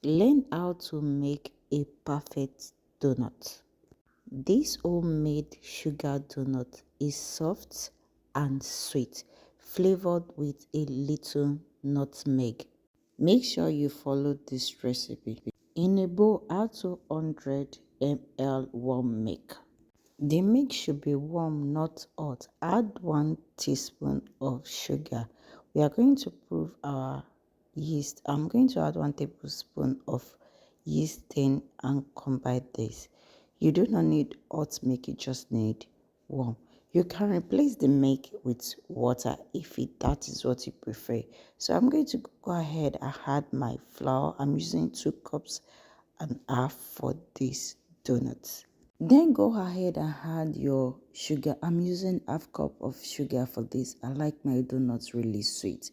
Learn how to make a perfect donut. This homemade sugar donut is soft and sweet, flavored with a little nutmeg. Make sure you follow this recipe. In a bowl, add 200 ml warm milk. The milk should be warm, not hot. Add 1 teaspoon of sugar. We are going to prove our yeast. I'm going to add 1 tablespoon of yeast then and combine this. You do not need hot milk, you just need warm. You can replace the milk with water if that is what you prefer. So I'm going to go ahead and add my flour. I'm using 2 cups and half for this donut. Then go ahead and add your sugar. I'm using half cup of sugar for this. I like my donuts really sweet.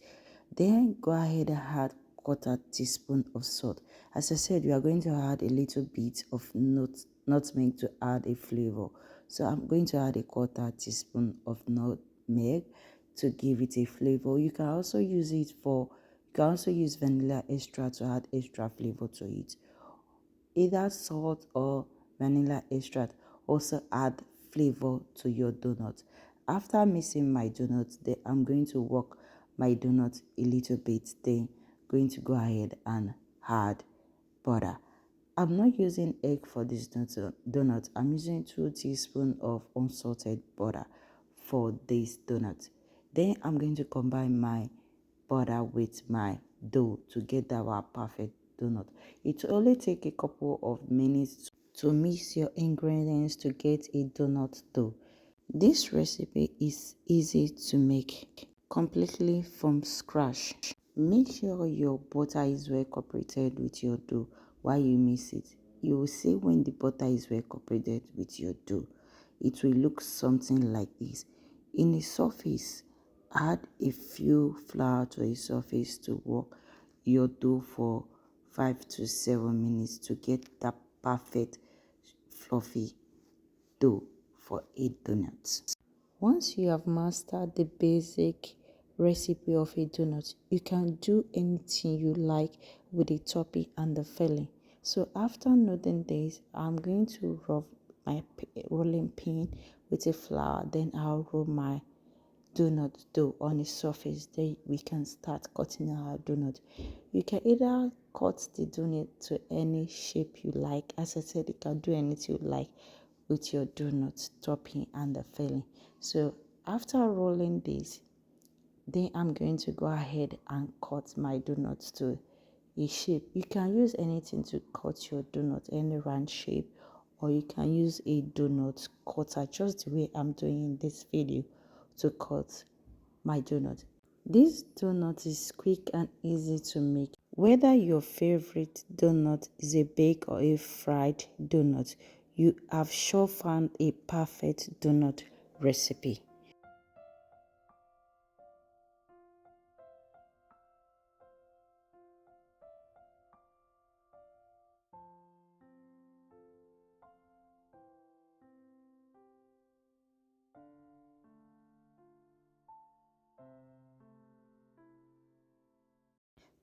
Then go ahead and add quarter teaspoon of salt. As I said, we are going to add a little bit of nutmeg to add a flavor. So I'm going to add a quarter teaspoon of nutmeg to give it a flavor. You can also use vanilla extract to add extra flavor to it. Either salt or vanilla extract also add flavor to your donut. After mixing my donut, then I'm going to work my donut a little bit. Then going to go ahead and add butter. I'm not using egg for this donut. I'm using 2 teaspoons of unsalted butter for this donut. Then I'm going to combine my butter with my dough to get our perfect donut. It will only take a couple of minutes to mix your ingredients to get a donut dough. This recipe is easy to make completely from scratch. Make sure your butter is well cooperated with your dough while you mix it. You will see when the butter is well cooperated with your dough. It will look something like this. In a surface, add a few flour to a surface to work your dough for 5 to 7 minutes to get that perfect fluffy dough for 8 donuts. Once you have mastered the basic recipe of a donut, you can do anything you like with the topping and the filling. So after noting this, I'm going to rub my rolling pin with a flour. Then I'll roll my donut dough on the surface. Then we can start cutting our donut. You can either cut the donut to any shape you like. As I said, you can do anything you like with your donut topping and the filling. So after rolling this, then I'm going to go ahead and cut my donuts to a shape. You can use anything to cut your donut, any round shape, or you can use a donut cutter, just the way I'm doing in this video, to cut my donut. This donut is quick and easy to make. Whether your favorite donut is a baked or a fried donut, you have sure found a perfect donut recipe.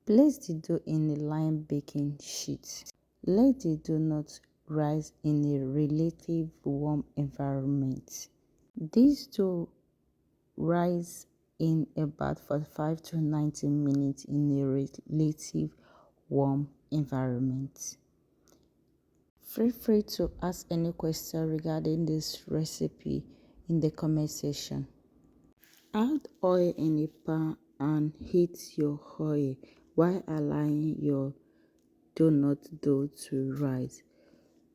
Place the dough in a lined baking sheet. Let the donut rise in a relatively warm environment. This dough rise in about 45 to 90 minutes in a relative warm environment. Feel free to ask any question regarding this recipe in the comment section. Add oil in a pan and heat your oil while allowing your donut dough to rise.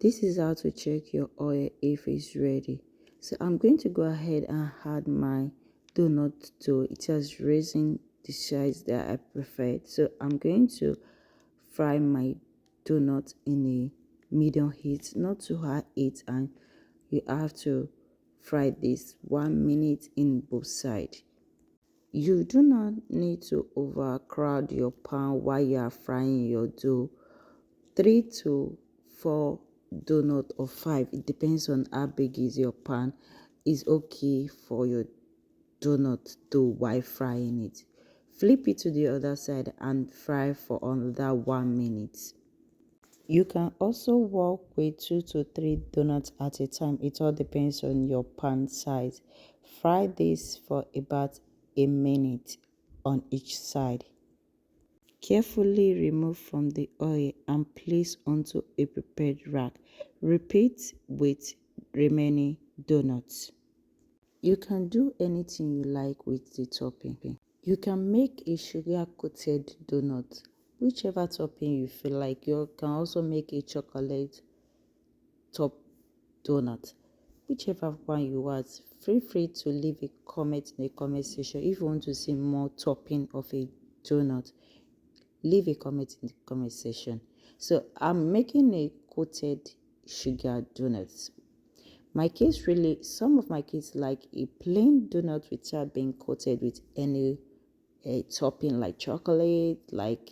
This is how to check your oil if it's ready. So I'm going to go ahead and add my donut dough. It has risen the size that I preferred. So I'm going to fry my donut in a medium heat, not too high heat, and you have to fry this 1 minute in both sides. You do not need to overcrowd your pan while you are frying your dough. 3 to 4 donut or 5, it depends on how big is your pan, is okay for your donut dough while frying it. Flip it to the other side and fry for another 1 minute. You can also work with 2 to 3 donuts at a time. It all depends on your pan size. Fry this for about a minute on each side. Carefully remove from the oil and place onto a prepared rack. Repeat with remaining donuts. You can do anything you like with the topping. You can make a sugar coated donut, whichever topping you feel like. You can also make a chocolate top donut, whichever one you want. Feel free to leave a comment in the comment section if you want to see more topping of a donut. Leave a comment in the comment section. So I'm making a coated sugar donuts. My kids really, some of my kids like a plain donut without being coated with any topping like chocolate, like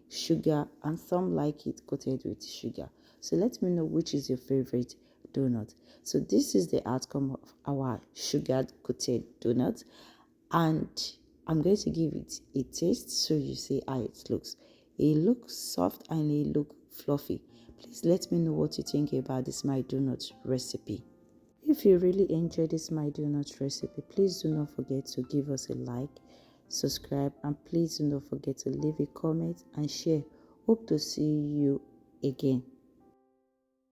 sugar, and some like it coated with sugar. So let me know which is your favorite donut. So this is the outcome of our sugar coated donut, and I'm going to give it a taste so you see how it looks. It looks soft and it looks fluffy. Please let me know what you think about this my donut recipe. If you really enjoyed this my donut recipe, please do not forget to give us a like, subscribe, and please do not forget to leave a comment and share. Hope to see you again.